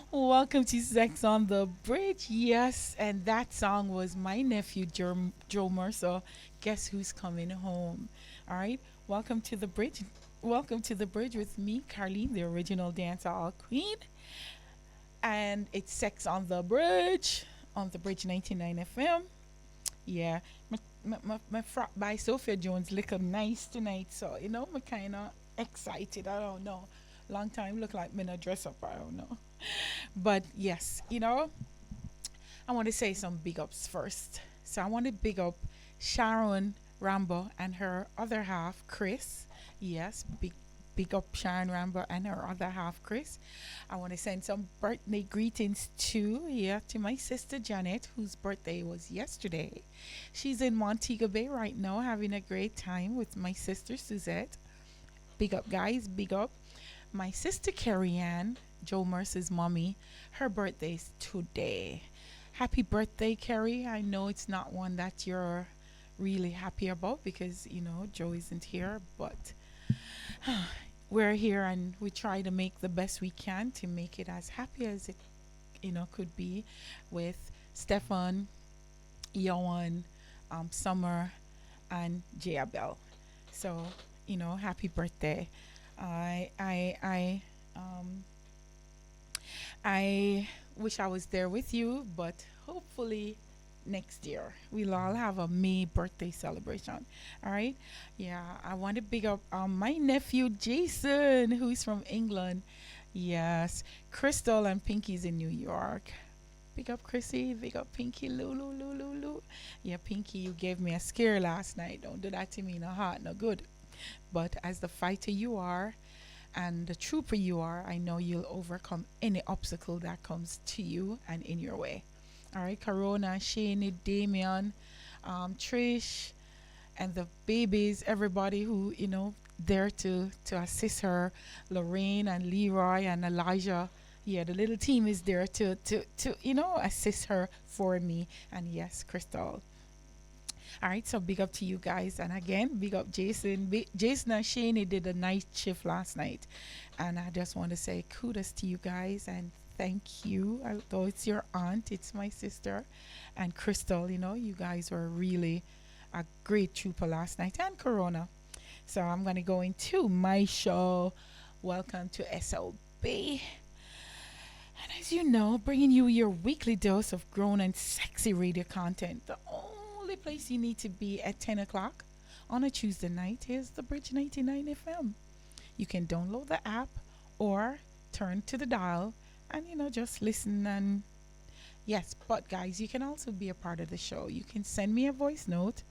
Welcome to Sex on the Bridge. Yes, and that song was my nephew Joe Mercer. Guess who's coming home? All right. Welcome to the bridge. Welcome to the bridge with me, Carlene, the original dancehall queen, and it's Sex on the Bridge 99 FM. Yeah, my frock by Sophia Jones look nice tonight, so I'm kind of excited. I don't know. Long time look like me in a dress up. I don't know. But yes, I want to say some big ups first. So I want to big up Sharon Rambo and her other half, Chris. Yes, big up Sharon Rambo and her other half, Chris. I want to send some birthday greetings to my sister Janet, whose birthday was yesterday. She's in Montego Bay right now, having a great time with my sister Suzette. Big up, guys, big up. My sister Carrie Ann, Joe Mercer's mommy, her birthday's today. Happy birthday, Carrie. I know it's not one that you're really happy about because, Joe isn't here, but we're here and we try to make the best we can to make it as happy as it, could be with Stefan, Yohan, Summer, and Jaya Bell. So, happy birthday. I I I um I wish I was there with you, but hopefully next year we'll all have a May birthday celebration. All right? Yeah, I want to big up my nephew Jason, who's from England. Yes, Crystal and Pinky's in New York. Big up Chrissy, big up Pinky, Lulu, Lulu, Lulu. Yeah, Pinky, you gave me a scare last night. Don't do that to me, no heart, no good. But as the fighter you are, and the trooper you are, I know you'll overcome any obstacle that comes to you and in your way. All right, Corona, Shane, Damien, Trish, and the babies, everybody who, there to assist her, Lorraine and Leroy and Elijah. Yeah, the little team is there to assist her for me. And yes, Crystal. All right, so big up to you guys, and again, big up Jason. Jason and Shane did a night shift last night, and I just want to say kudos to you guys and thank you. Although it's your aunt, it's my sister, and Crystal. You guys were really a great trooper last night, and Corona. So I'm gonna go into my show. Welcome to SLB. And as you know, bringing you your weekly dose of grown and sexy radio content. The only place you need to be at 10 o'clock on a Tuesday night is the Bridge 99 FM. You can download the app or turn to the dial and, just listen. And yes, but guys, you can also be a part of the show. You can send me a voice note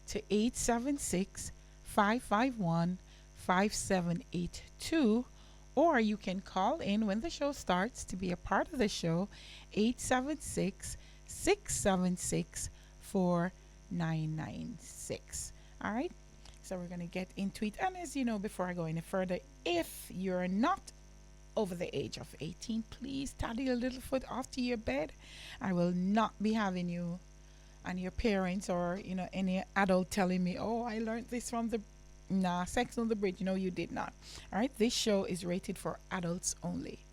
to 876 551 5782, or you can call in when the show starts to be a part of the show, 876 676 4996. All right, so we're going to get into it. And as you know, before I go any further, if you're not over the age of 18, please tidy your little foot off to your bed. I will not be having you and your parents or any adult telling me, oh, I learned this from the Sex on the Bridge. No, you did not. All right, this show is rated for adults only,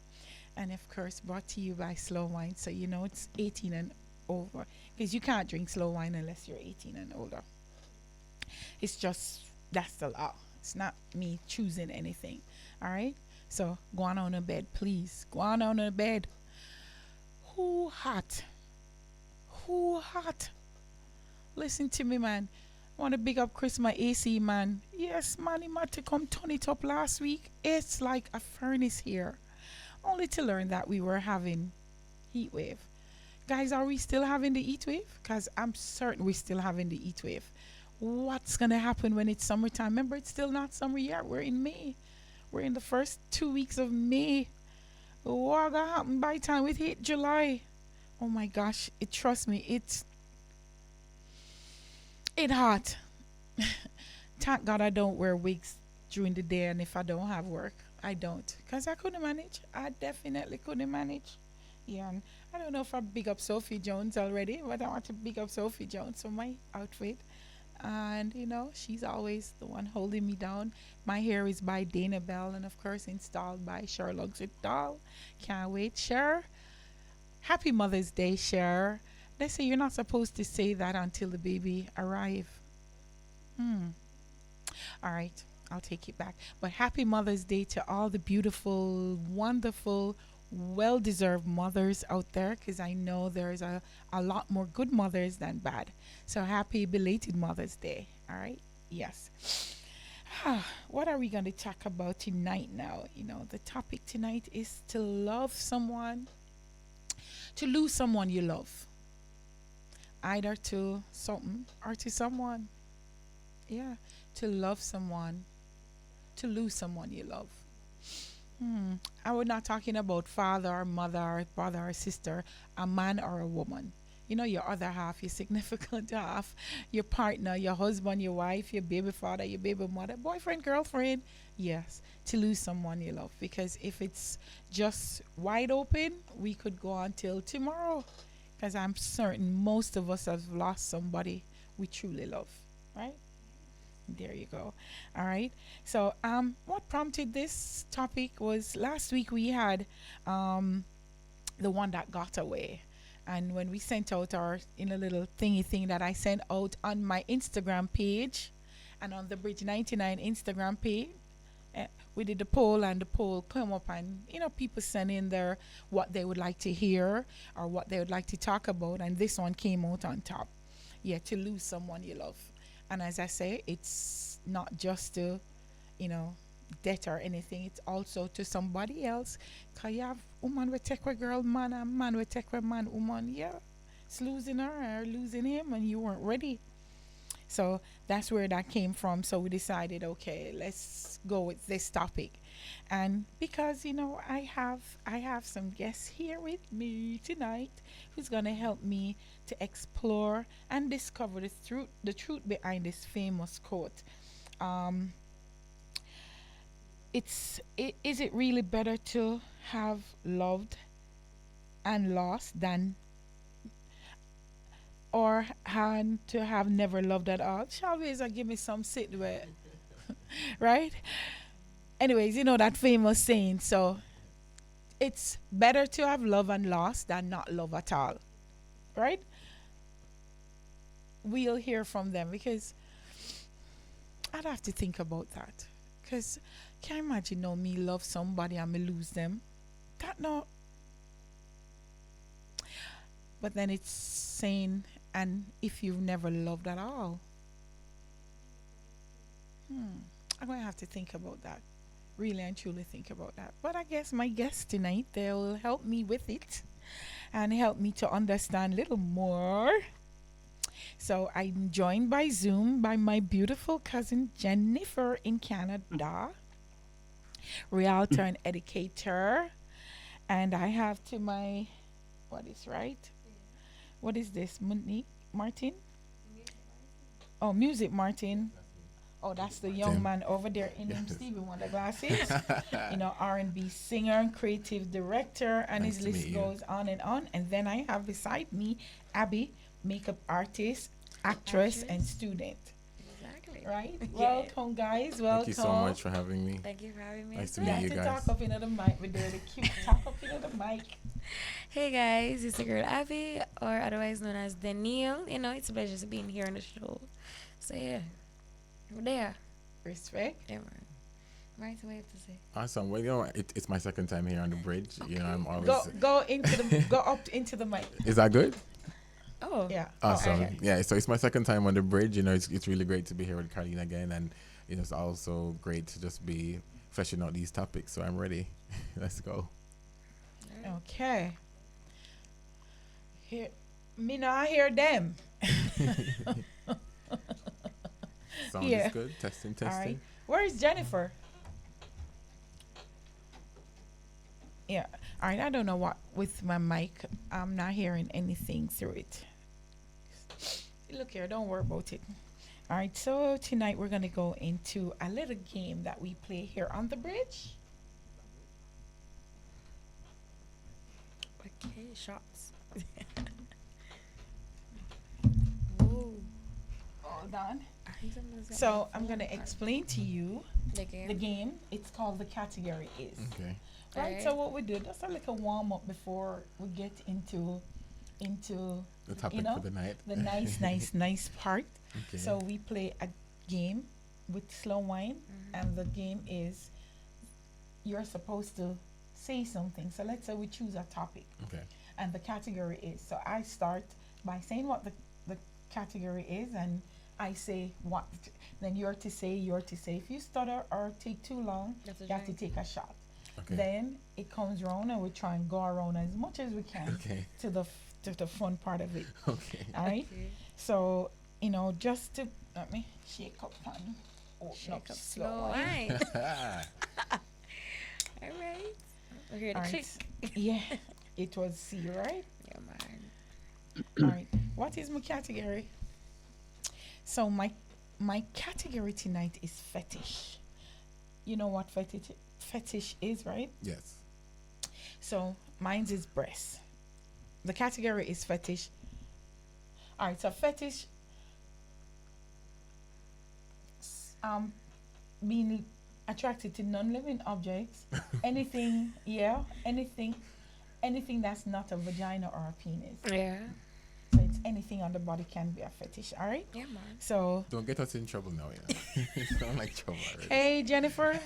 and of course brought to you by Slow Wine, so it's 18 and over, because you can't drink slow wine unless you're 18 and older. It's just, that's the law. It's not me choosing anything. All right, so go on to bed, please. Go on to bed. Who hot? Who hot? Listen to me, man. I want to big up Chris, my AC man. Yes, man, he had to come turn it up last week. It's like a furnace here. Only to learn that we were having heat wave. Guys, are we still having the heat wave? Because I'm certain we're still having the heat wave. What's going to happen when it's summertime? Remember, it's still not summer yet. We're in May. We're in the first 2 weeks of May. What going to happen by the time we hit July? Oh my gosh, trust me, it hot. Thank God I don't wear wigs during the day, and if I don't have work, I don't. Because I couldn't manage. I definitely couldn't manage. Yeah, and I don't know if I big up Sophie Jones already, but I want to big up Sophie Jones for my outfit. and she's always the one holding me down. My hair is by Dana Bell, and of course installed by Sherlock Zipdahl. Can't wait, Cher. Happy Mother's Day, Cher. They say you're not supposed to say that until the baby arrive. Hmm. All right, I'll take it back. But happy Mother's Day to all the beautiful, wonderful, well deserved mothers out there, because I know there's a lot more good mothers than bad. So happy belated Mother's Day. All right? Yes. What are we going to talk about tonight now? The topic tonight is to love someone, to lose someone you love, either to something or to someone. Yeah, to love someone, to lose someone you love. And we're not talking about father or mother or brother or sister, a man or a woman. Your other half, your significant half, your partner, your husband, your wife, your baby father, your baby mother, boyfriend, girlfriend. Yes, to lose someone you love. Because if it's just wide open, we could go on till tomorrow. Because I'm certain most of us have lost somebody we truly love, right? There you go. All right. So, what prompted this topic was last week we had the one that got away, and when we sent out our in a little thingy thing that I sent out on my Instagram page, and on the Bridge 99 Instagram page, we did the poll, and the poll came up, and people sent in their what they would like to hear or what they would like to talk about, and this one came out on top. Yeah, to lose someone you love. And as I say, it's not just to, debt or anything. It's also to somebody else. Because you have woman will take a girl, man, and man will take a man, woman. Yeah, it's losing her or losing him, and you weren't ready. So that's where that came from. So we decided, okay, let's go with this topic. And because I have some guests here with me tonight who's gonna help me to explore and discover the truth behind this famous quote. Um, is it really better to have loved and lost than or to have never loved at all? Chavez, give me some sit with, right? Anyways, that famous saying. So it's better to have love and lost than not love at all, right? We'll hear from them because I'd have to think about that. Because can you imagine no me love somebody and me lose them? That no. But then it's saying, and if you've never loved at all, I'm going to have to think about that. Really and truly think about that. But I guess my guests tonight, they'll help me with it and help me to understand a little more. So I'm joined by Zoom by my beautiful cousin Jennifer in Canada, realtor and educator. And I have to my, what is right? What is this? Monique Martin? Oh, Music Martin. Oh, that's the young man over there in them Stevie Wonder glasses. R&B singer and creative director, and Nice his to meet list you. goes on and on. And then I have beside me Abby, makeup artist, actress, and student. Exactly. Right? Yeah. Welcome, guys. Welcome. Thank you so much for having me. Thank you for having me. Nice as to well. meet you To guys. talk up into the mic with the cute talk up into the mic. Hey guys, it's the girl Abby, or otherwise known as Danielle. It's a pleasure to be here on the show. So yeah, we're there. Respect. Yeah, man. Right, what you have to say? Awesome. Well, it's my second time here on the bridge. I'm always. Go up into the mic. Is that good? Oh, Yeah. Awesome. Okay. Yeah. So it's my second time on the bridge. It's really great to be here with Carlene again, and it's also great to just be fleshing out these topics. So I'm ready. Let's go. Okay. Here, me not hear them. Sound Yeah. is good. Testing, All testing. right. Where is Jennifer? Yeah. All right. I don't know what with my mic. I'm not hearing anything through it. Look here. Don't worry about it. All right. So tonight we're gonna go into a little game that we play here on the bridge. okay, shots. Whoa. Oh, Hold on. So I'm gonna explain to you the the game. game. It's called the category is. Okay. Right. Alright. So what we do, just a little warm up before we get into The topic know, for the night. the nice part. Okay. So we play a game with slow wine, and the game is you're supposed to say something. So let's say we choose a topic, Okay. and the category is. So I start by saying what the category is, and I say what. Then you're to say. If you stutter or take too long, That's a you have to drink. take a shot. Okay. Then it comes around, and we try and go around as much as we can Okay. to the fun part of it. Okay. All right. Okay. So, just to let me shake up and open Shake up up slow. slow Wine. wine. All right. We're here to All click. right. Yeah, it was C, right? Yeah, man. All right. What is my category? So my category tonight is fetish. You know what fetish is, right? Yes. So mine's is breast. The category is fetish. All right. So fetish. Being attracted to non-living objects, anything, anything that's not a vagina or a penis. Yeah. So it's anything on the body can be a fetish. All right. Yeah, man. So Don't get us in trouble now. You sound like trouble already. hey, Jennifer.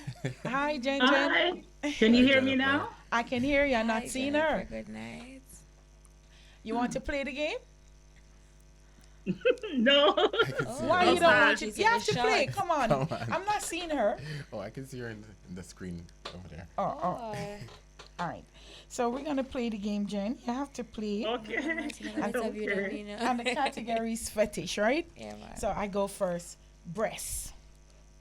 Hi, Jen. Hi. Can you Hi, hear me Jennifer. now? I can hear you. I'm not Hi, seeing Jennifer. her. Good night. You want to play the game? No. I can see Oh. her. Why you don't fine. want to? She's You in have the to play. shot. Come on. Come on. I'm not seeing her. Oh, I can see her in the screen over there. Oh, oh. Oh. All right. So we're gonna play the game, Jen. You have to play. Okay. Let's have you there, Okay. you know. And the category is fetish, right? Yeah, man. So I go first. Breasts.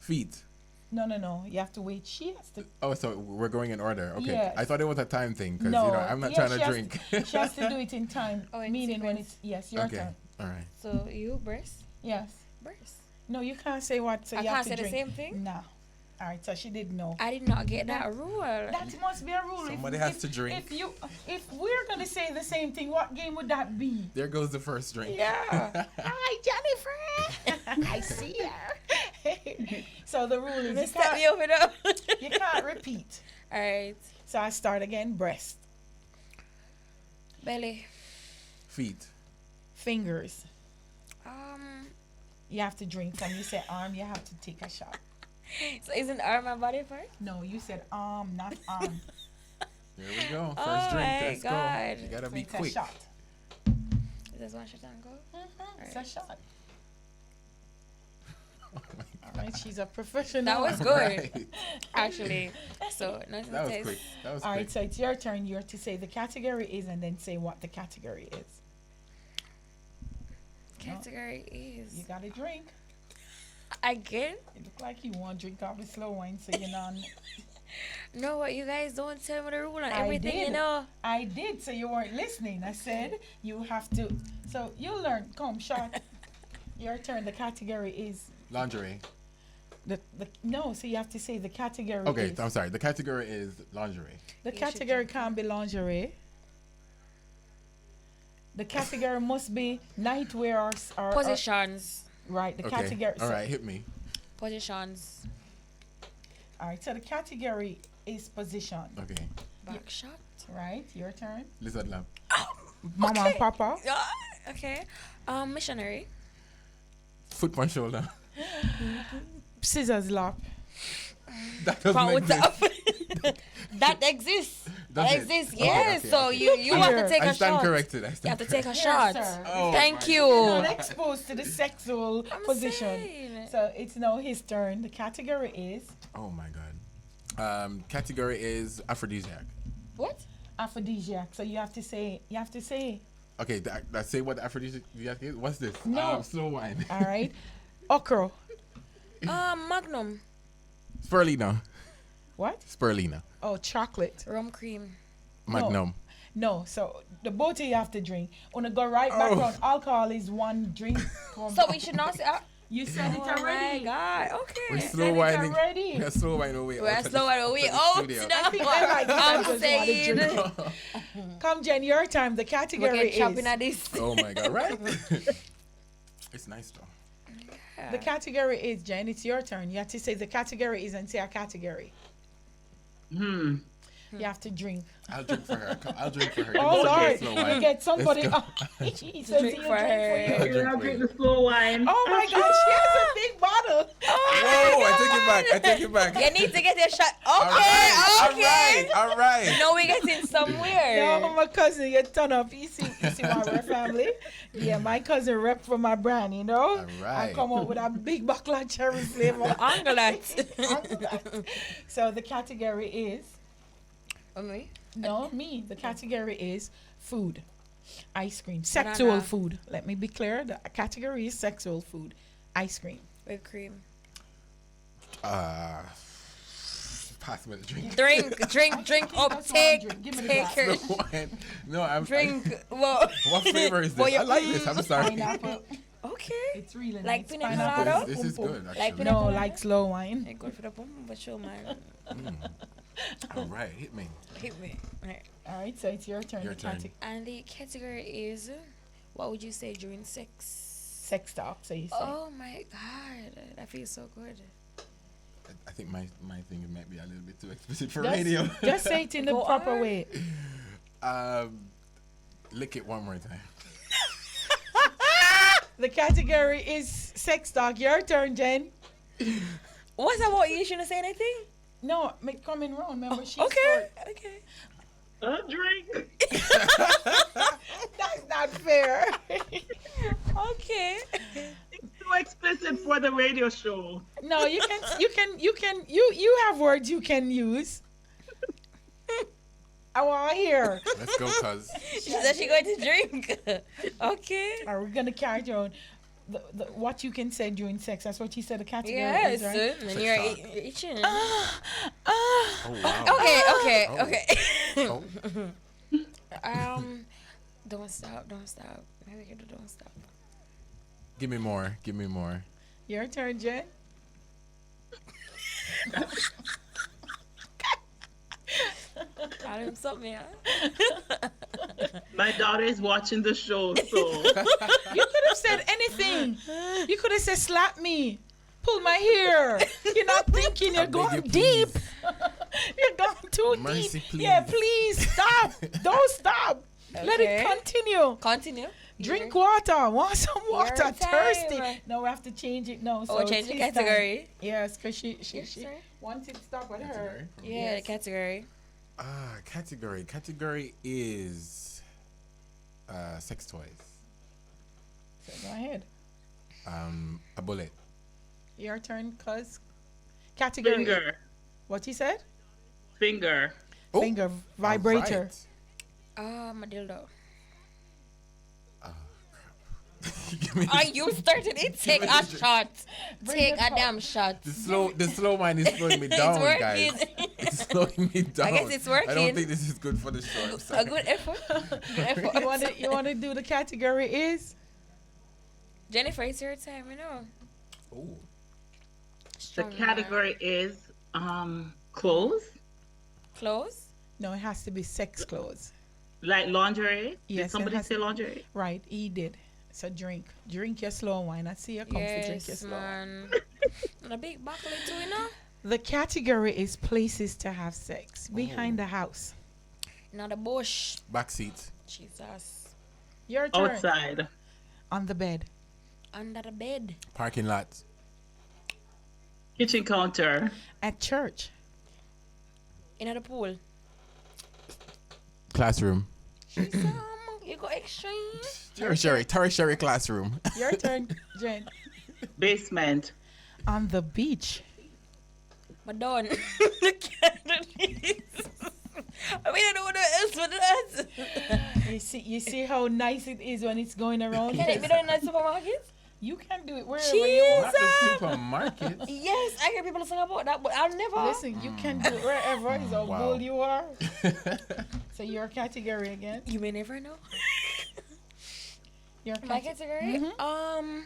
Feet. No. You have to wait. She has to. Oh, so we're going in order. Okay. Yes. I thought it was a time thing because No. I'm not Yeah, trying she to has drink. She has to do it in time. Oh, in meaning when sequence. it's yes, your Okay. turn. All right. So you breast? Yes. Breast. No, you can't say what. So I you can't have to say the drink. same thing? No. All right. So she didn't know. I did not get that rule. That must be a rule. Somebody has to drink. If we're gonna say the same thing, what game would that be? There goes the first drink. Yeah. Hi, Jennifer. I see her. So the rule is Let's step me over though. you can't repeat. All right. So I start again. Breast, Belly. Feet. fingers. Um. You have to drink. When you say arm, you have to take a shot. So isn't arm my body part? No, you said arm, not arm. There we go. First Oh drink. my Let's God. go. You gotta So be it's a quick. shot. Is this one shot and go? It's a shot. All right, she's a professional. That was good, Right. actually. So nothing That was tastes- quick. That was All quick. right, so it's your turn. You're to say the category is, and then say what the category is. Category You is got to drink. again. It look like you want to drink off a slow wine, so you're not. No, what you guys don't tell me the rule on I everything, you did. know. I did, so you weren't listening. I said you have to. So you learn. Come, shot. Your turn. The category is Lingerie. the no. So you have to say the category. Okay, is. I'm sorry. The category is lingerie. The You should category drink. can't be lingerie. The category must be nightwear or Positions. right. The Okay. category. All so- right, hit me. Positions. All right. So the category is position. Okay. Back shot. Right. Your turn. Lizard lamp. Mama and Papa. Okay. Missionary. Foot on shoulder. Scissors lap. That doesn't Pound exist. up. That exists. Does That it? exists. Okay, Yes. okay, So okay. you have to take I a stand shot. corrected. I You stand have to take a Here, shot. sir. Oh, Thank my you. Not exposed to the sexual I'm position. saying. So it's now his turn. The category is Oh my god. Category is aphrodisiac. What? aphrodisiac. So you have to say. Okay, that say what aphrodisiac is. What's this? No. Slow wine. All right. Okra. Magnum. Spirulina. What? Spirulina. Oh, chocolate. Rum cream. Magnum. No. So the both of you have to drink. Wanna go right back Oh. on. Alcohol is one drink. So we should not say. You said it Oh my already. God. Okay. We're said slow it wining. already. We're slow wine away. We're out of slow the- and away. out Oh, of the studio. I think I like that. I'm Just wanna saying. drink. Come, Jen. Your time. The We're category getting chopping is. at this. Oh my god, right? It's nice though. The category is, Jen, it's your turn. You have to say the category is and say a category. Hmm. You have to drink. I'll drink for her. I'll drink for her. Oh, Give me Lord. slow You wine. get somebody. Let's go. He says Drink he'll for her. I'll drink I'll for drink you. the slow wine. Oh, my God. She has a big bottle. Whoa! I take it back. I take it back. You need to get your shot. All Okay, right. okay. All right. No, we getting somewhere. No, my cousin, you turn up. You see my rep family? Yeah, my cousin rep for my brand, you know? All right. I come up with a big buckle of cherry flavor. Angelat. So the category is, Me? no, me. The category is food. Ice cream. Sexual Banana. food. Let me be clear. The category is sexual food. Ice cream. Whipped cream. Pass me the drink. Drink up. That's what I'm Take drinking. Give me the take glass. your No wine. No, I'm drink. Whoa. What flavor is Boy, this? I like this. I'm sorry. Pineapple. Okay. It's really Like nice. pina Pineapple. colada? This is good, Like actually. pina- No, like slow wine. Hey, good for the pump, but show man. All right, hit me. Hit me. Right. All right, so it's your turn. Your The turn. And the category is, what would you say during sex? Sex talk, so you say. Oh my god, that feels so good. I think my thing might be a little bit too explicit for Just- radio. Just say it in the Go proper on. way. Lick it one more time. The category is sex talk. Your turn, Jen. What's that? What you shouldn't say anything? No, make coming round. Remember, she's Okay. Okay. A drink. That's not fair. Okay. Too explicit for the radio show. No, you have words you can use. I want to hear. Let's go, cuz. She said she going to drink. Okay. Are we gonna carry on the what you can say during sex? That's what you said. The category Yes. is, right? And Sex you're talk. itching. Oh, wow. Okay. Oh. Okay. Oh. Don't stop. Maybe we can do don't stop. Give me more. Give me more. Your turn, Jen. I didn't stop me. My daughter is watching the show, so You could have said anything. You could have said slap me, pull my hair. You're not thinking. You're I beg going you, deep. please. You're going too Mercy, deep. please. Yeah, please stop. Don't stop. Let it Okay. continue. Continue. Drink water. Want some water? time. Thirsty. No, we have to change it now. Oh, So change the it's his category. time. Yes, because she Yes, sir. once it stop with her. Category? Yeah, the category. Category. Category is sex toys. So go ahead. A bullet. Your turn, cuz. Category. finger. What you said? Finger. Oh, Finger vibrator. My dildo. Give me Are you started it? Take me a the- shot. Bring Take the a cup. damn shot. the slow wine is slowing me down, It's guys. working. It's slowing me down. guess it's I don't working. think this is good for the show. I'm A sorry. good effort. Good effort. You wanna do the category is? Jennifer, it's your time, you know. Ooh. The Strong category is clothes, clothes. No, it has to be sex clothes. like lingerie. Yes, Did it somebody has say to- lingerie? Right, he did. So drink your slow wine. I see you come to drink your Yes, slow wine. man. And a big buckle too, you know. The category is places to have sex behind the house. Not a bush. Backseat. Jesus. Your turn. Outside. On the bed. Under the bed. Parking lot. Kitchen counter. At church. In the pool. Classroom. You go extreme. Tertiary classroom. Your turn, Jen. Basement. On the beach. Madonna. I mean, I don't know what else for that. You see how nice it is when it's going around? Can it be done in the supermarket? You can do it wherever you want. Not the supermarket. Yes, I hear people sing about that, but I'll never. Listen, you can do it wherever. It's how Wow. bold you are. So your category again. You may never know. Your My category. category?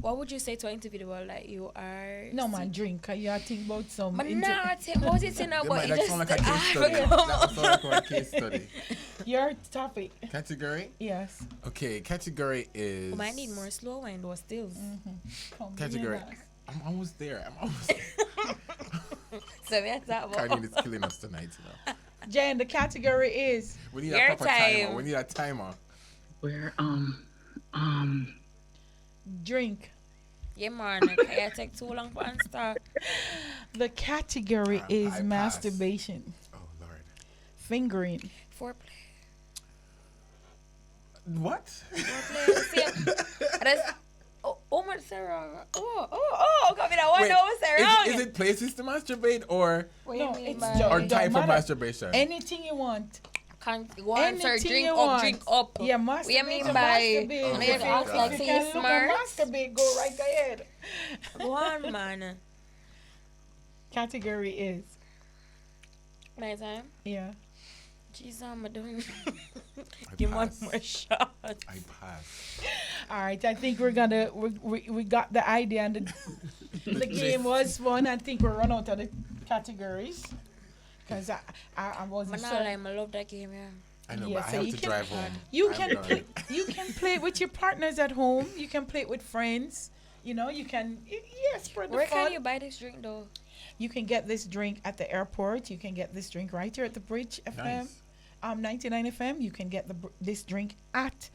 What would you say to an individual that you are? No man, drink. You are thinking about some. But nah, what was it saying That about might you that just? sound like a case study. forgot. That sound like a case study. Your topic. Category? Yes. Okay, category is. We might need more slow wine though stills. Come, Category. bring it back. I'm almost there. I'm almost there. So that's that one. Carlene is killing us tonight, you know. Jen, the category is We need Your a proper timer. time. We need a timer. Where drink. Yeah, man. Okay, I take too long for start. The category I is pass. masturbation, Oh, Lord. fingering. Foreplay. What? Foreplay. See, that's. Oh, my Sarah. Oh, copy that one. Wait, No, Sarah. is it places to masturbate or What No, you mean it's by just- or It type don't of matter. masturbation? Anything you want. can't go and start Anything drink you up, want. drink up. Yeah, What masturbate. you mean to by masturbate. Oh If my you- God. if Like you say can you're look at smart. masturbate, go right ahead. go on, man. Category is My time. yeah. Jeez, I'm doing. I Give one pass. more shot. I pass. All right, I think we're gonna we got the idea and the game was fun. I think we're run out of the categories because I wasn't Man, sure. I love that game, yeah. I know, Yeah, but I so have you to can- drive home. You I'm can done. play. You can play it with your partners at home. You can play it with friends. You know, you can spread the Where fun. can you buy this drink, though? You can get this drink at the airport. You can get this drink right here at the Bridge FM, Nice. 99 FM. You can get this drink at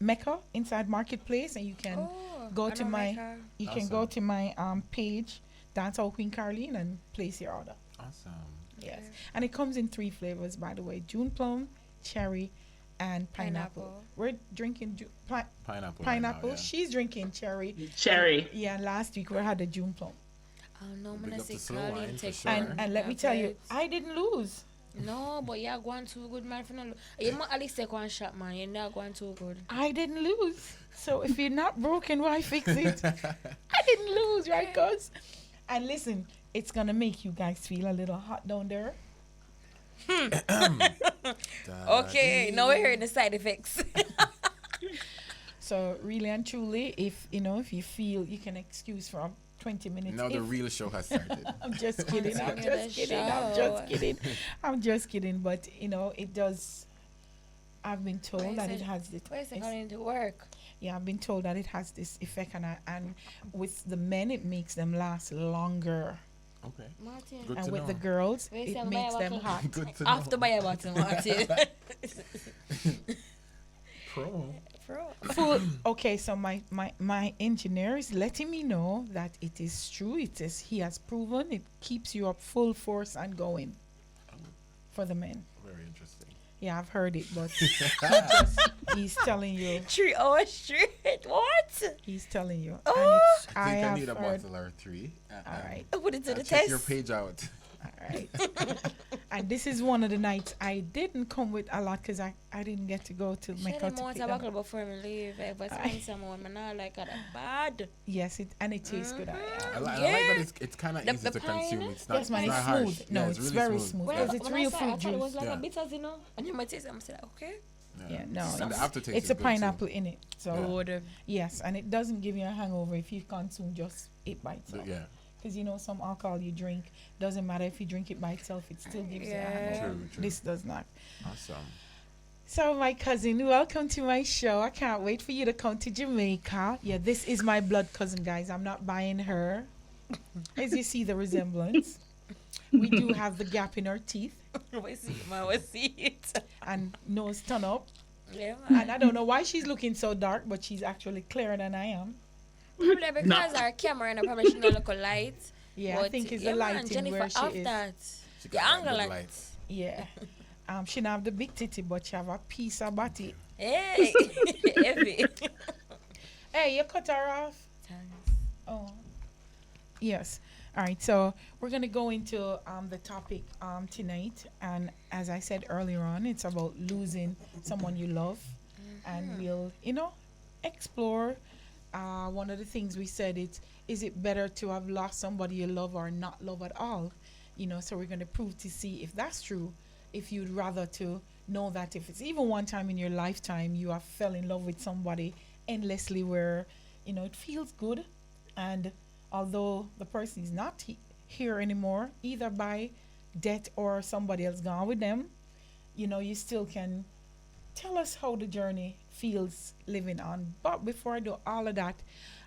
Mecca inside Marketplace, and you can go I to know my Mecca. you can go Awesome. to my page, Dancehall Queen Carlene, and place your order. Awesome. Yes, Okay. and it comes in 3 flavors, by the way: June plum, cherry, and pineapple. Pineapple. We're drinking Pineapple. pineapple. Right now, She's drinking cherry. cherry. Yeah, last week we had the June plum. Oh, no, Big I'm gonna up say to slow Carlene wine, for take sure. one. And let me tell you, I didn't lose. No, but you're going too good, man. For no, you might at least take one shot, man. You're not going too good. I didn't lose. So if you're not broken, why fix it? I didn't lose, right, cuz? And listen, it's gonna make you guys feel a little hot down there. Okay, now we're hearing the side effects. So really and truly, if you feel you can excuse for 20 minutes. Now the if- real show has started. I'm just kidding. I'm It's just the kidding. I'm show. just kidding. I'm just kidding. But it does. I've been told Why that is it it- has this. Where's it it's- going to work? Yeah, I've been told that it has this effect, and with the men, it makes them last longer, Okay. Martin. Good and to with know. the girls, Wait, it say makes buy a them bottle. hot. Good to know. After buy a bottle, Martin. Pro. Bro. Full. Okay, so my engineer is letting me know that it is true. It is he has proven it keeps you up full force and going for the men. Very interesting. Yeah, I've heard it, but he's telling you. 3 hours straight. What? He's telling you. Oh. And it's, I I think I have need a heard. bottle or 3. All right, Put it to the Check test. your page out. all right. And this is one of the nights I didn't come with a lot because I didn't get to go to Share Mecca them to out pick a them. buckle before me leave. If I Aye. spend someone, man, I like that bad. Yes, it tastes good. I, I like Yeah. that it's kind of The- easy the to pine? consume. It's not, Yes, man, it's it's not harsh. smooth. No, Yeah, it's really very smooth. smooth. When Because I- it's when real I saw it, I fruit thought it was juice. like Yeah. a bitters, and you might taste it. I'm saying, okay. Yeah, no, And the aftertaste it's is a good too. pineapple in it. So Yeah. yes, and it doesn't give you a hangover if you consume just it by itself. Yeah. Because some alcohol you drink doesn't matter if you drink it by itself, it still gives you a Yeah. hangover. True, true. This does not. Awesome. So my cousin, welcome to my show. I can't wait for you to come to Jamaica. Yeah, this is my blood cousin, guys. I'm not buying her. As you see the resemblance. We do have the gap in her teeth We see it, man. We see it. and nose turn up. Yeah, man. And I don't know why she's looking so dark, but she's actually clearer than I am. Probably because our camera and probably she don't look a light. Yeah, I But think it's yeah, the man, lighting Jennifer where she have is. that. She Yeah, got angle good like- lights. Yeah. She don't have the big titty, but she have a piece of body. Hey, heavy. Hey, you cut her off? Oh. Yes. All right. So we're gonna go into the topic tonight, and as I said earlier on, it's about losing someone you love, and we'll explore. One of the things we said is it better to have lost somebody you love or not love at all? So we're gonna prove to see if that's true. If you'd rather to know that if it's even one time in your lifetime you have fell in love with somebody endlessly where it feels good, and although the person is not here anymore either by death or somebody else gone with them, you still can tell us how the journey feels living on. But before I do all of that,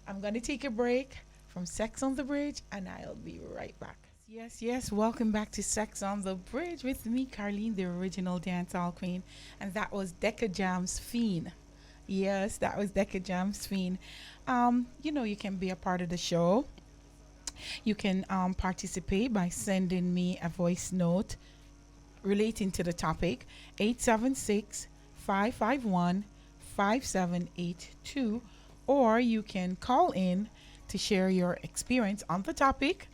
I'm going to take a break from Sex on the Bridge and I'll be right back. Yes, yes, welcome back to Sex on the Bridge with me, Carlene, the original dancehall queen. And that was Decca Jam's Fiend. Yes, that was Decca Jam's Fiend. You can be a part of the show. You can participate by sending me a voice note relating to the topic 876 551 5782, or you can call in to share your experience on the topic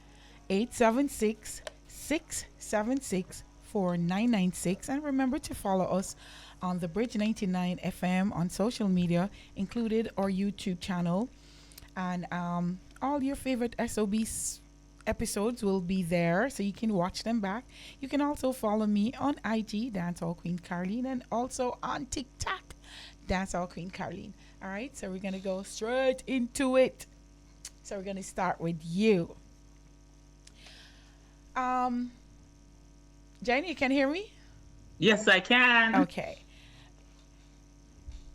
876 676 4996. And remember to follow us on the Bridge 99 FM on social media, included our YouTube channel. And all your favorite SOB episodes will be there, so you can watch them back. You can also follow me on IG, Dancehall Queen Carlene, and also on TikTok, Dancehall Queen Carlene. All right, so we're going to go straight into it. So we're going to start with you. Jenny, you can hear me? Yes, I can. Okay.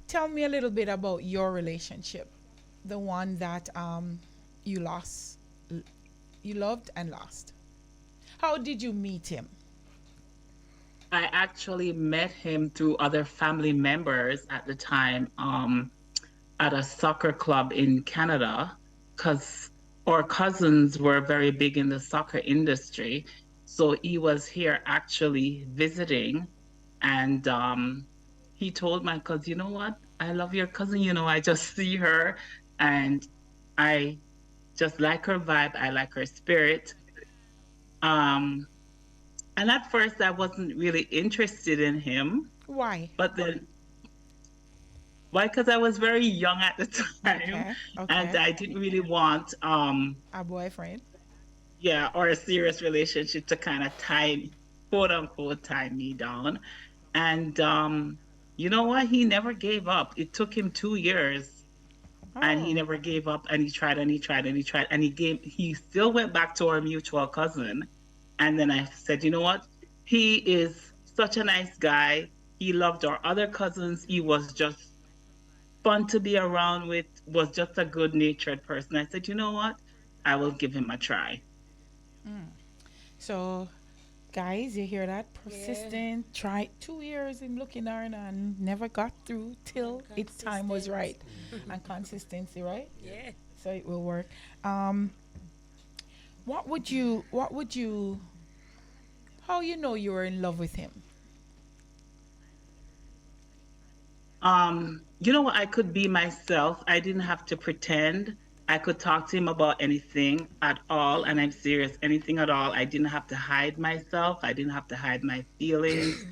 Tell me a little bit about your relationship, the one that you lost, you loved and lost. How did you meet him? I actually met him through other family members at the time at a soccer club in Canada, because our cousins were very big in the soccer industry. So he was here actually visiting, and he told my cousin, you know what? I love your cousin. I just see her and I just like her vibe. I like her spirit. Um, and at first, I wasn't really interested in him. Why? But then, why? Because I was very young at the time, Okay. and Okay. I didn't really want, A boyfriend. yeah, or a serious relationship to kind of quote unquote, tie me down. And you know what? He never gave up. It took him 2 years, and he Oh. never gave up. And he tried, and he tried, and he tried, and He still went back to our mutual cousin. And then I said, you know what? He is such a nice guy. He loved our other cousins. He was just fun to be around with. Was just a good natured person. I said, you know what? I will give him a try. So, guys, you hear that? Yeah. Persistent. Tried 2 years in looking at her and never got through till its time was Consistent. right. And consistency, right? Yeah. So it will work. Um, what would you, how you were in love with him? You know what? I could be myself. I didn't have to pretend. I could talk to him about anything at all, and I'm serious, anything at all. I didn't have to hide myself. I didn't have to hide my feelings.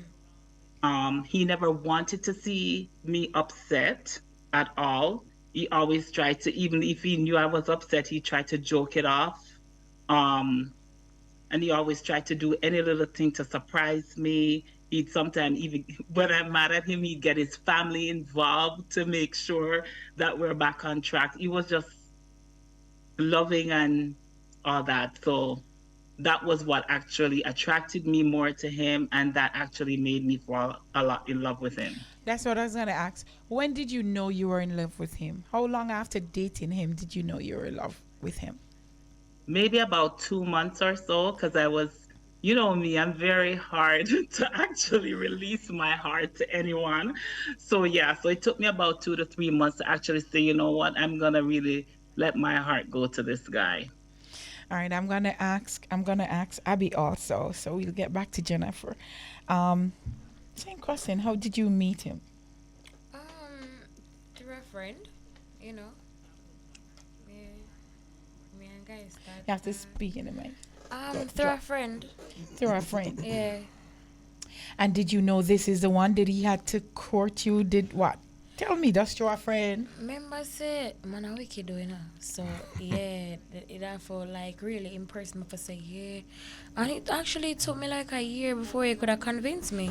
He never wanted to see me upset at all. He always tried to, even if he knew I was upset, he tried to joke it off. Um, and he always tried to do any little thing to surprise me. He'd sometimes even, when I'm mad at him, he'd get his family involved to make sure that we're back on track. He was just loving and all that. So that was what actually attracted me more to him, and that actually made me fall a lot in love with him. That's what I was gonna ask. When did you know you were in love with him? How long after dating him did you know you were in love with him? Maybe about 2 months or so, because I was, you know me, I'm very hard to actually release my heart to anyone. So yeah, so it took me about 2 to 3 months to actually say, you know what, I'm gonna really let my heart go to this guy. All right, I'm gonna ask Abby also. So we'll get back to Jennifer. Um, Same question. How did you meet him? Through a friend, you know. Me, me and guys start. You have to speak in the mic. Through a friend. Through a friend. Yeah. And did you know this is the one? Did he had to court you? Did what? Tell me, that's through a friend. Remember say, man, a wicked doing now. So yeah, it therefore like really impressed me for say yeah, and it actually took me like a year before he could have convinced me.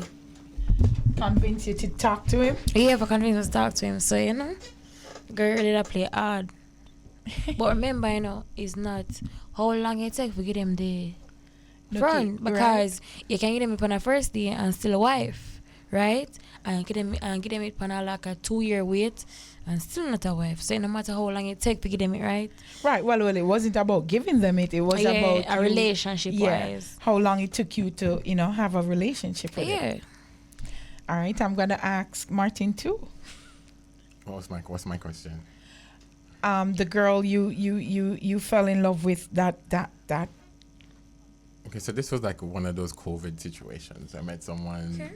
Convince you to talk to him? Yeah, for convince me to talk to him. So you know, girl really that play hard. But remember, it's not how long it take to get him the Okay, front right. because you can get him up on a first day and still a wife. right? And get them it on like a 2-year wait, and still not a wife. So no matter how long it take to get them it right. Right. Well, it wasn't about giving them it. It was Yeah, about a you- relationship wise. how long it took you to, have a relationship with it. Yeah. All right. I'm gonna ask Martin too. What's my question? The girl you fell in love with that. Okay, so this was like one of those COVID situations. I met someone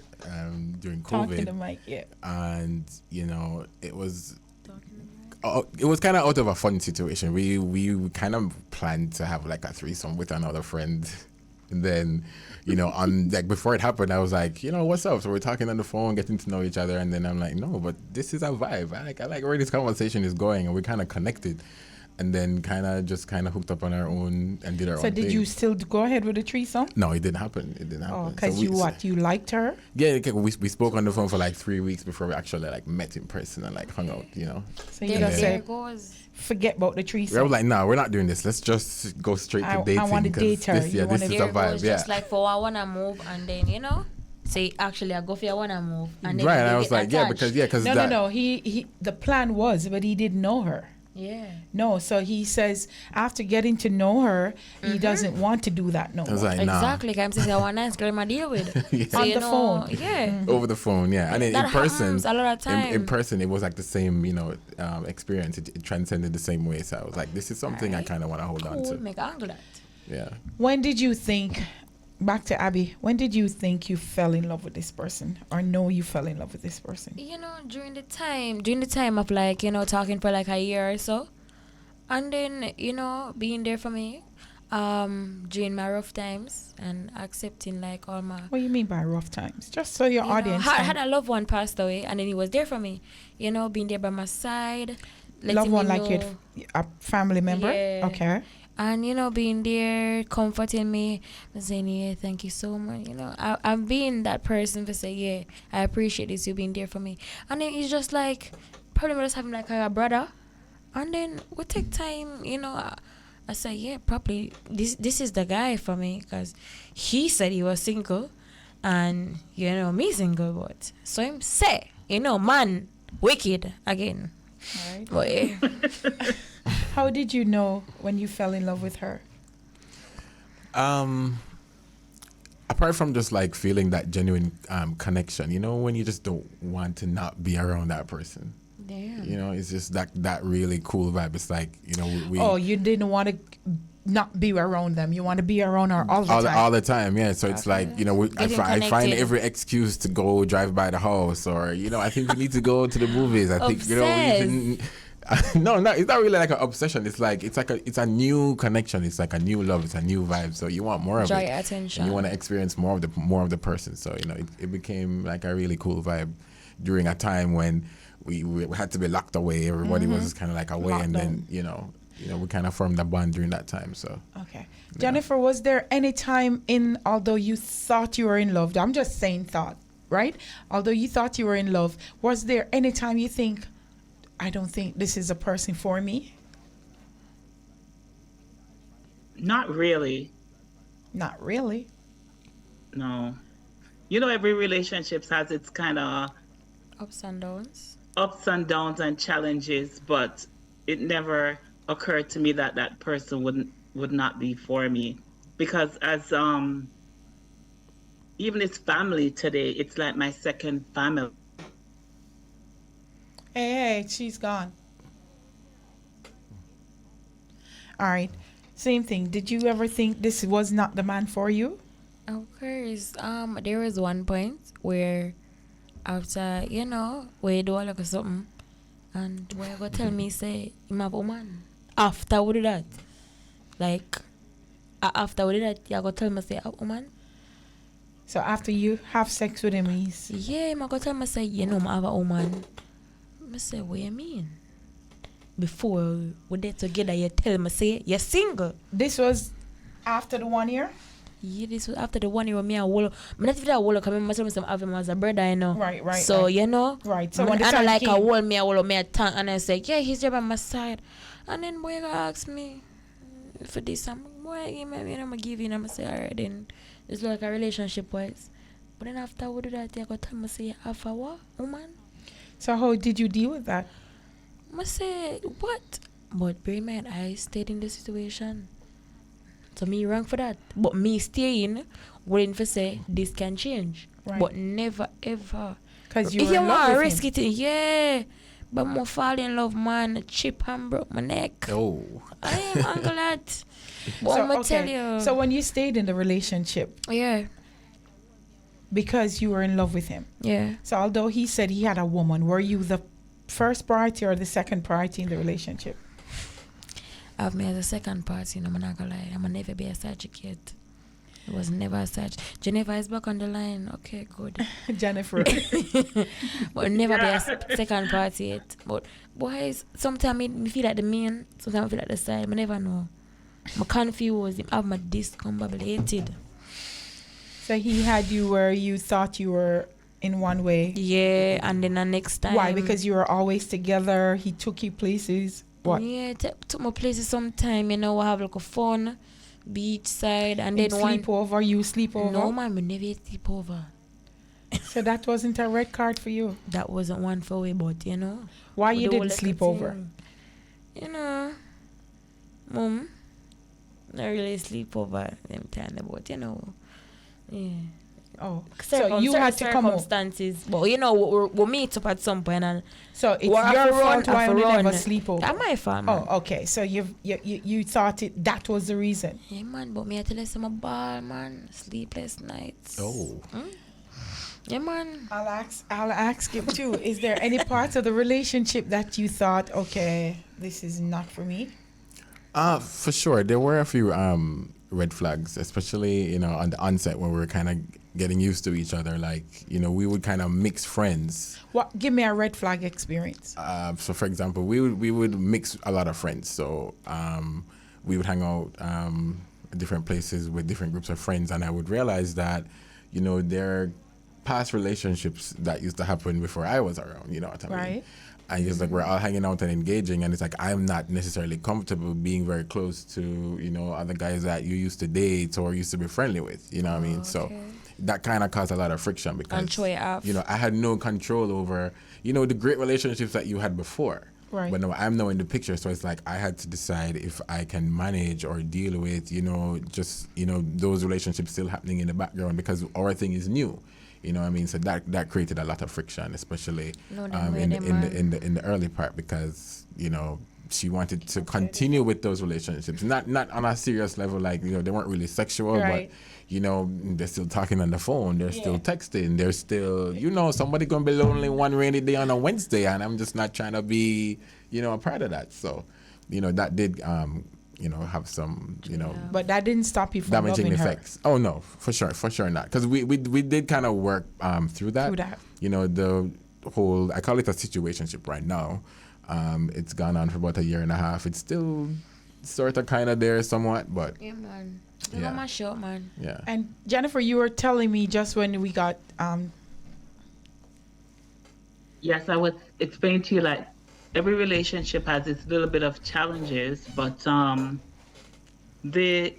during Talk in the COVID, mic. Yeah. and it was kind of out of a fun situation. We kind of planned to have like a threesome with another friend, and then on like before it happened, I was like, what's up? So we're talking on the phone, getting to know each other, and then I'm like, no, but this is a vibe. I like where this conversation is going, and we kind of connected. And then kind of hooked up on our own and did our own So thing. did you still go ahead with the threesome? No, it didn't happen. Oh, because you liked her? Yeah, okay, we spoke on the phone for like 3 weeks before we actually like met in person and like hung out, So you There, just there said, goes. forget about the I threesome. was like, nah, we're not doing this. Let's just go straight to I dating. wanna 'cause date her. This, You yeah, this wanna- is a There vibe. goes Yeah. just like for I wanna move, and then say actually I go for I wanna move, and then Right, you and I get was like, attached. because No, that, no. He the plan was, but he didn't know her. Yeah. No, so he says after getting to know her, he doesn't want to do that no I was more. like, nah. Exactly. I'm saying I want nice girl I deal with. Yeah. So, On you the know, phone. Yeah. Over the phone, yeah, and That in person, happens a lot of time. in person, it was like the same, experience. It transcended the same way. So I was like, this is something I Alright. kind of want to hold on Cool. to. Make angle that. Yeah. When did you think, back to Abby, when did you think you fell in love with this person or know you fell in love with this person? During the time of like, talking for like a year or so. And then, being there for me, during my rough times and accepting like all my What do you mean by rough times? Just so your audience I can- had a loved one passed away, and then he was there for me, being there by my side. loved letting one me like you, know- a family member? Yeah. Okay. And being there, comforting me, and saying, yeah, thank you so much. I'm being that person to say, yeah, I appreciate this, you being there for me. And then it's just like, probably just having like a brother. And then we take time, I say, yeah, probably this is the guy for me, because he said he was single, and me single, but so him say, man, wicked again. All right. But yeah. How did you know when you fell in love with her? Apart from just like feeling that genuine connection, when you just don't want to not be around that person. Damn. It's just that really cool vibe. It's like, we Oh, you didn't want to not be around them. You want to be around her all the time. all the time, yeah. So it's like, I Getting find connected. every excuse to go drive by the house, or I think we need to go to the movies. I think we can. No, it's not really like an obsession. It's a new connection. It's like a new love. It's a new vibe. So you want more of Draw it. your attention. And you want to experience more of the person. So it became like a really cool vibe during a time when we had to be locked away. Everybody was kind of like away, and then we kind of formed a bond during that time. So Okay. Jennifer, was there any time although you thought you were in love, I'm just saying thought, right? Although you thought you were in love, was there any time you think, I don't think this is a person for me? Not really. Not really. No. Every relationship has its kind of Ups and downs. ups and downs and challenges, but it never occurred to me that that person would not be for me, because as even his family today, it's like my second family. Hey, she's gone. All right. Same thing. Did you ever think this was not the man for you? Of course. There was one point where after, we do a look at something, and where go tell me say him have a woman. After we do that. Like after we did that, you go tell me say have a woman. So after you have sex with him, he's Yeah, I go tell me say, I have a woman. I say, what you mean? Before we there together, you tell me say you're single. this was after the 1 year? Yeah, this was after the 1 year with me and Wolo. I'm not even a Wolo coming, myself have him as a brother, Right. So, Right. So So when the I time don't like came, a Wolo, me a Wolo, me a tongue, and I say, yeah, he's there by my side. And then boy gonna ask me for this, I'm like, boy, I'm gonna give you, and I'm gonna say, alright, then it's like a relationship wise. But then after we do that, you go tell me say you have a what, woman? So how did you deal with that? I say what? But bear in mind, I stayed in the situation. So me wrong for that. But me staying, willing to say this can change. Right. But never ever. Because you If were you in love want to with risk him. it, yeah. But more fall in love, man. Chip and broke my neck. Oh, I am uncle that. But I'm gonna tell you. So when you stayed in the relationship yeah, because you were in love with him. yeah. So although he said he had a woman, were you the first priority or the second priority in the relationship? I've made a second part, I'm not gonna lie. I'm gonna never be a side chick yet. It was never a side. Geneva is back on the line. Okay, good. Jennifer. But never be a second party yet. But boys, sometimes me feel like the main, sometimes I feel like the side. I never know. I'm confused. I have my discombobulated. So he had you where you thought you were in one way. Yeah, and then the next time. Why? Because you were always together. He took you places. What? Yeah, took my places sometime, we have like a fun beach side and Him then one. sleep over. You sleep over. No man, we never sleep over. So that wasn't a red card for you. That wasn't one for we, but Why we you do didn't like a sleep over? thing. Mom, not really sleep over them time, but yeah. Oh, so you had to come home. circumstances, but we'll meet up at some point and So it's Well, I your have to run, fault why I have you to never run. sleep over. that my fault, man. Oh, okay. So you thought that was the reason. Yeah, man, but me I tell you some ball, man. Sleepless nights. oh. Yeah, man. I'll ask you too. Is there any parts of the relationship that you thought, okay, this is not for me? For sure. There were a few red flags, especially, on the onset when we were kind of getting used to each other. Like, we would kind of mix friends. What? Give me a red flag experience. So for example, we would mix a lot of friends. So we would hang out at different places with different groups of friends, and I would realize that, there are past relationships that used to happen before I was around, you know what I mean? Right. And it's like we're all hanging out and engaging, and it's like I'm not necessarily comfortable being very close to, other guys that you used to date or used to be friendly with, you know what I mean? So Okay. that kind of caused a lot of friction because, And show it off. I had no control over, the great relationships that you had before. Right. But now I'm now in the picture, so it's like I had to decide if I can manage or deal with, just, those relationships still happening in the background because our thing is new. You know what I mean? So that created a lot of friction, especially No, them way in them, in the early part because, she wanted to continue with those relationships. Not on a serious level, like, they weren't really sexual, Right. but they're still talking on the phone, they're still texting, they're still, somebody gonna be lonely one rainy day on a Wednesday, and I'm just not trying to be, a part of that. So, that did have some, But that didn't stop you from damaging loving her. effects. Oh no, for sure not. Because we did kind of work through that. Through that. The whole, I call it a situationship right now. It's gone on for about a year and a half. It's still sort of kind of there somewhat, but Yeah, man. Yeah. Yeah. My short, man. yeah. And Jennifer, you were telling me just when we got Yes, I would explain to you like every relationship has its little bit of challenges, but the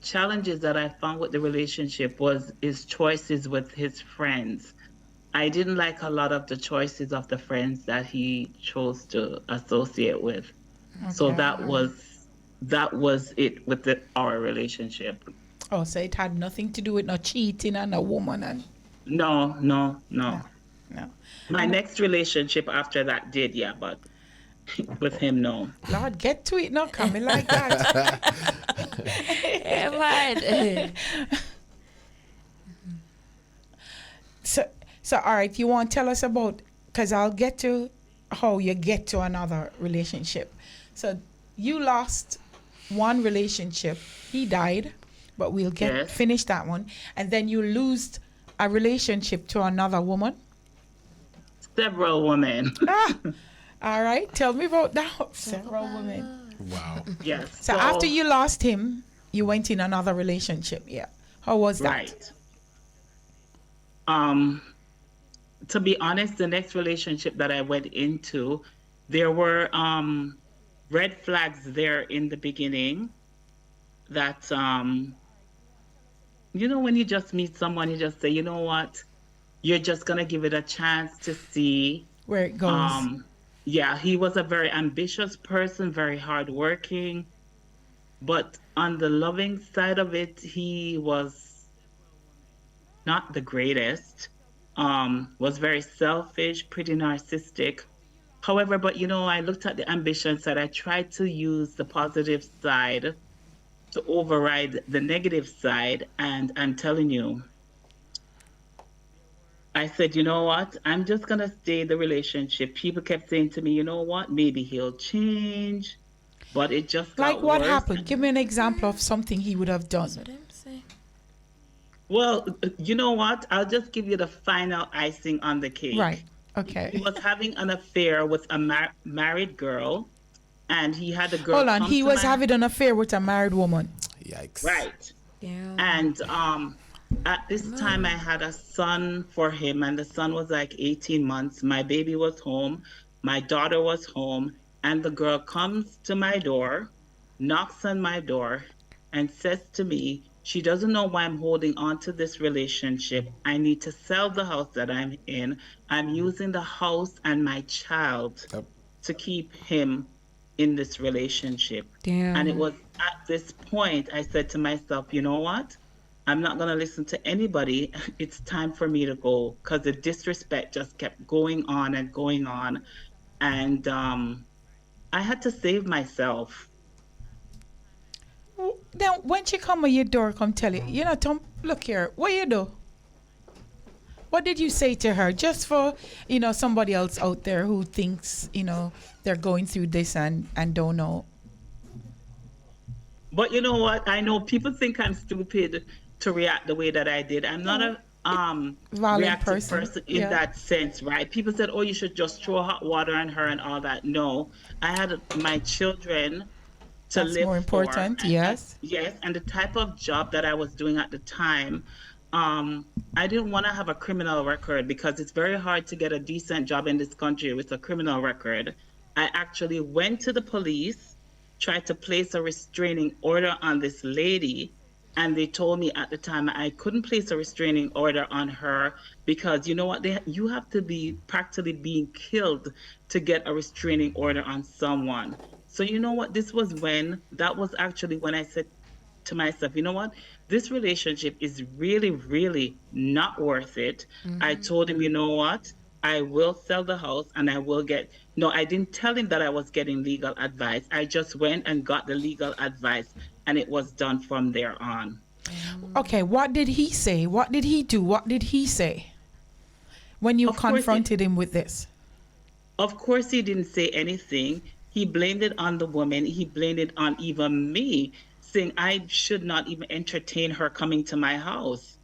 challenges that I found with the relationship was his choices with his friends. I didn't like a lot of the choices of the friends that he chose to associate with. So Okay. that was it with our relationship. Oh, so it had nothing to do with no cheating and a woman and No. no. My next relationship after that did, yeah, but with him, no. Lord, get to it not coming like that. Yeah, man. So all right, you want to tell us about, because I'll get to how you get to another relationship. So you lost one relationship, he died, but we'll Yes. finish that one, and then you lose a relationship to another woman. Several women. All right, tell me about that. Several women. Wow. Yes. So after you lost him, you went in another relationship. Yeah, how was that? Right. To be honest, the next relationship that I went into, there were red flags there in the beginning that when you just meet someone, you just say, you know what, you're just gonna give it a chance to see. Where it goes. Um, yeah, he was a very ambitious person, very hardworking, but on the loving side of it, he was not the greatest. Was very selfish, pretty narcissistic. However, but I looked at the ambition side. I tried to use the positive side to override the negative side. And I'm telling you, I said, you know what? I'm just going to stay in the relationship. People kept saying to me, you know what? Maybe he'll change. But it just Like got what worse. happened? Give me an example of something he would have done. So them say. Well, you know what? I'll just give you the final icing on the Right. cake. He Okay. was having an affair with a married girl, and he had a girl Hold on. come He to was my having an affair with a married woman. Yikes. right. Yeah. And at this time, I had a son for him, and the son was like 18 months. My baby was home, my daughter was home, and the girl comes to my door, knocks on my door, and says to me, she doesn't know why I'm holding on to this relationship. I need to sell the house that I'm in. I'm using the house and my child Yep. to keep him in this relationship. And it Damn. was at this point I said to myself, you know what? I'm not going to listen to anybody. It's time for me to go because the disrespect just kept going on and going on. And I had to save myself. Then when she come at your door, come tell you, Tom, look here, what you do? What did you say to her? Just for, somebody else out there who thinks, they're going through this and don't know. But you know what? I know people think I'm stupid to react the way that I did. I'm not a Violent reactive person. person in Yeah. that sense, right? People said, "Oh, you should just throw hot water on her and all that." No, I had my children to That's live more for. important. Yes. Yes, and the type of job that I was doing at the time, I didn't want to have a criminal record because it's very hard to get a decent job in this country with a criminal record. I actually went to the police, tried to place a restraining order on this lady, and they told me at the time I couldn't place a restraining order on her because you know what? You have to be practically being killed to get a restraining order on someone. So you know what? That was actually when I said to myself, you know what? This relationship is really, really not worth it. I told him, you know what? I will sell the house and I will get. No, I didn't tell him that I was getting legal advice. I just went and got the legal advice and it was done from there on. Okay. What did he say? What did he do? What did he say when you Of course, confronted him with this? Of course, he didn't say anything. He blamed it on the woman. He blamed it on even me, saying I should not even entertain her coming to my house.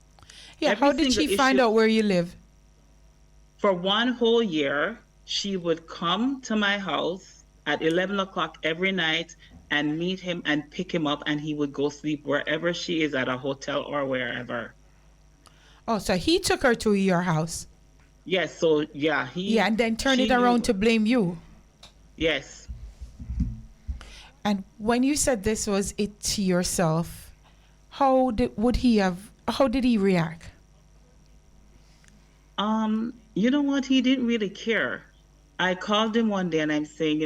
Yeah. Every How did she single find issue. out where you live? For one whole year, she would come to my house at 11 o'clock every night and meet him and pick him up, and he would go sleep wherever she is at a hotel or wherever. Oh, so he took her to your house. Yes, so yeah, Yeah, and then turn she it around knew. to blame you. Yes. And when you said this was it to yourself, how did he react? You know what? He didn't really care. I called him one day and I'm saying,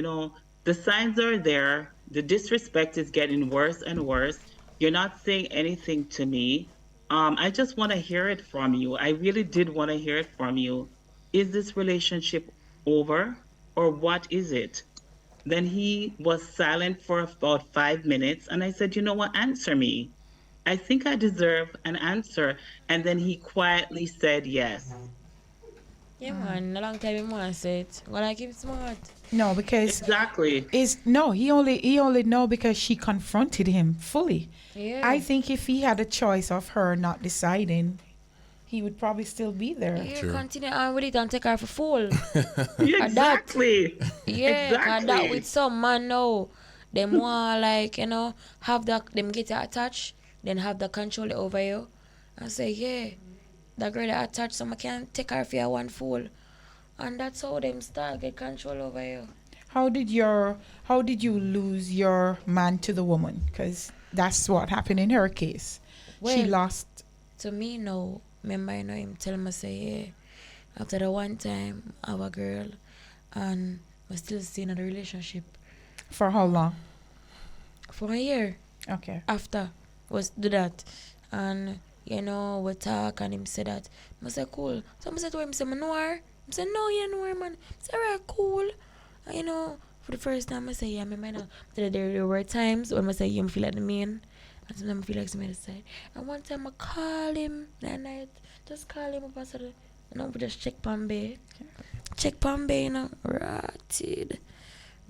the signs are there. The disrespect is getting worse and worse. You're not saying anything to me. I just want to hear it from you. I really did want to hear it from you. Is this relationship over or what is it? Then he was silent for about 5 minutes and I said, you know what? Answer me. I think I deserve an answer. And then he quietly said yes. Yeah, man. A long time you want to say it. Gonna keep smart. No, because Exactly. he only know because she confronted him fully. Yeah. I think if he had a choice of her not deciding, he would probably still be there. You True. continue on with it and take her for fool. Exactly. Yeah, and that Exactly. with some man now, them want like, have them get you attached, then have the control over you. And say, yeah, that girl that attached, so I can take her for your one fool. And that's how them start get control over you. How did you lose your man to the woman? Because that's what happened in her case. She Well- lost to me now, remember, you know, him tell me say, yeah, after the one time, I have a girl, and I still stay in the relationship For how long? for a year Okay. after was do that. And, you know, we talk, and him say that. I say, cool. So I say to him, say, I know her. I say, no, you know her, man. I say, right, cool. And, you know, for the first time, I say, yeah, I know. There were times when I say, yeah, I feel like the man. And sometimes I feel like somebody side. And one time I call him that night. Just call him up and said, you know, we just check Pambe. Check Pambe, you know. Rotted.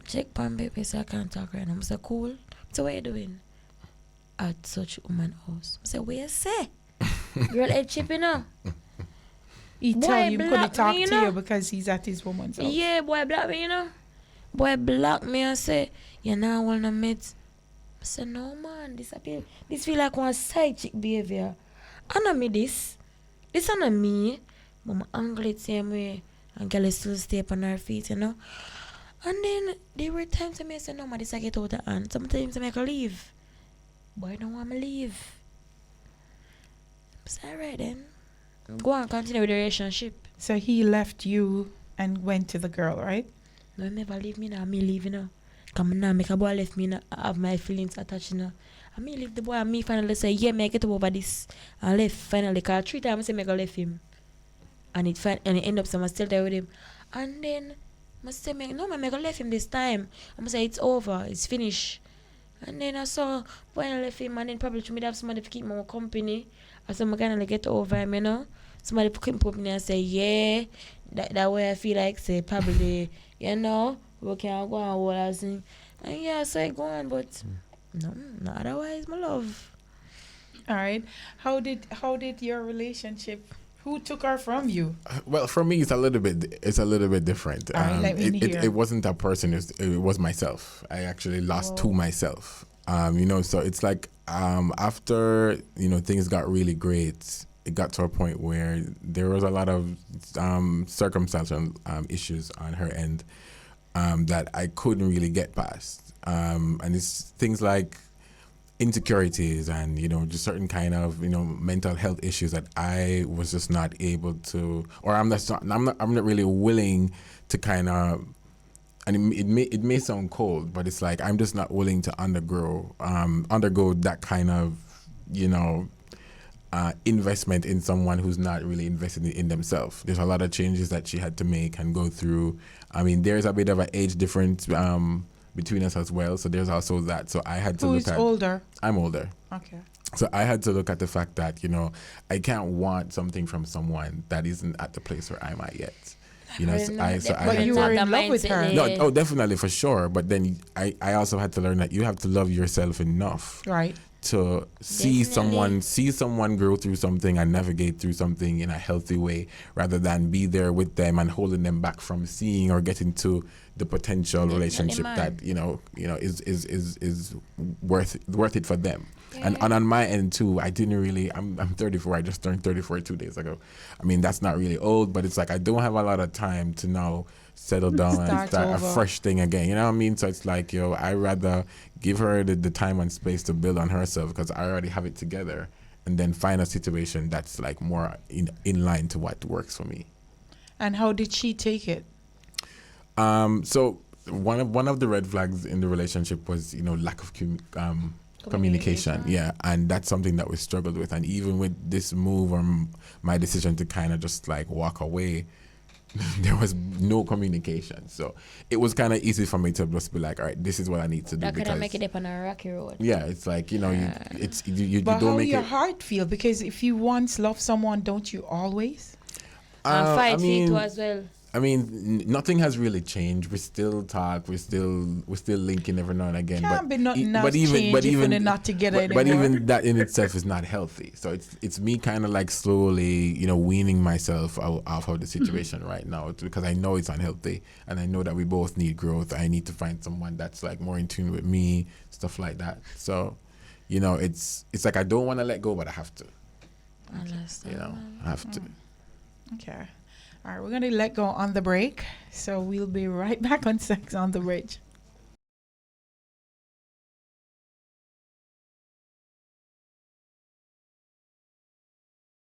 Check Pambe, so I can't talk right now. I say, cool. So what you doing? At such woman house. I say, what you say? Girl head chip, you know. He Boy, tell you block couldn't talk me, you to know. you because he's at his woman's house. Yeah, boy block me, you know. Boy block me and say, you now wanna meet. I say, no man, this feel like one side chick behavior. I know me this. This is not me. But my angle it same way. And girl is still stay up on her feet, you know. And then there were times I say, no man, this I get out of hand. Sometimes I make her leave. Boy don't want me leave. I say, alright then. Go on, continue with the relationship. So he left you and went to the girl, right? No, never leave me now. Me leave, you know. Come now, make a boy left me now. I have my feelings attached, you know. And me leave the boy and me finally say, yeah, me get over this. And left finally. Because 3 times I say, me go left him. And it end up, so I'm still there with him. And then, I say, no, man, I go left him this time. I'm say, it's over. It's finished. And then I saw, boy, I left him. And then probably to me, have somebody to keep my company. I said, I kind of get over him, you know. Somebody can put me and say, yeah, that way I feel like, say, probably, you know, we can go on what I sing. And yeah, so I go on, but no, not otherwise, my love. All right. How did your relationship? Who took her from you? Well, for me, it's a little bit different. All right, let me hear. It wasn't a person; it was myself. I actually lost to myself. You know, so it's like after things got really great, it got to a point where there was a lot of circumstantial issues on her end that I couldn't really get past, and it's things like insecurities and just certain kind of mental health issues that I was just not able to, or I'm not really willing to kind of, and it may sound cold, but it's like I'm just not willing to undergo that kind of investment in someone who's not really invested in themselves. There's a lot of changes that she had to make and go through. I mean, there's a bit of an age difference between us as well, so there's also that. So I had to Who is older? I'm older. Okay. So I had to look at the fact that I can't want something from someone that isn't at the place where I'm at yet. But you were in love with her. No, oh, definitely, for sure. But then I also had to learn that you have to love yourself enough, right, to see someone grow through something and navigate through something in a healthy way, rather than be there with them and holding them back from seeing or getting to the potential relationship that is worth it for them. Yeah. And on my end too, I didn't really. I'm 34. I just turned 34 2 days ago. I mean, that's not really old, but it's like I don't have a lot of time to now settle down and start over. A fresh thing again. You know what I mean? So it's like, I rather give her the time and space to build on herself, because I already have it together, and then find a situation that's like more in line to what works for me. And how did she take it? So one of the red flags in the relationship was lack of communication. Yeah, and that's something that we struggled with. And even with this move, or my decision to kind of just like walk away, there was no communication. So it was kind of easy for me to just be like, all right, this is what I need to do. That could have make it up on a rocky road. Yeah, it's like you don't but how make your it. heart feel? Because if you once love someone, don't you always? And fight for it as well. I mean, nothing has really changed. We still talk. We're still linking every now and again. Can't be nothing else changed if we're not together anymore. But even that in itself is not healthy. So it's me kind of like slowly, weaning myself out of the situation right now, because I know it's unhealthy, and I know that we both need growth. I need to find someone that's like more in tune with me, stuff like that. So, it's like I don't want to let go, but I have to. I have to. Okay. All right, we're going to let go on the break. So we'll be right back on Sex on the Bridge.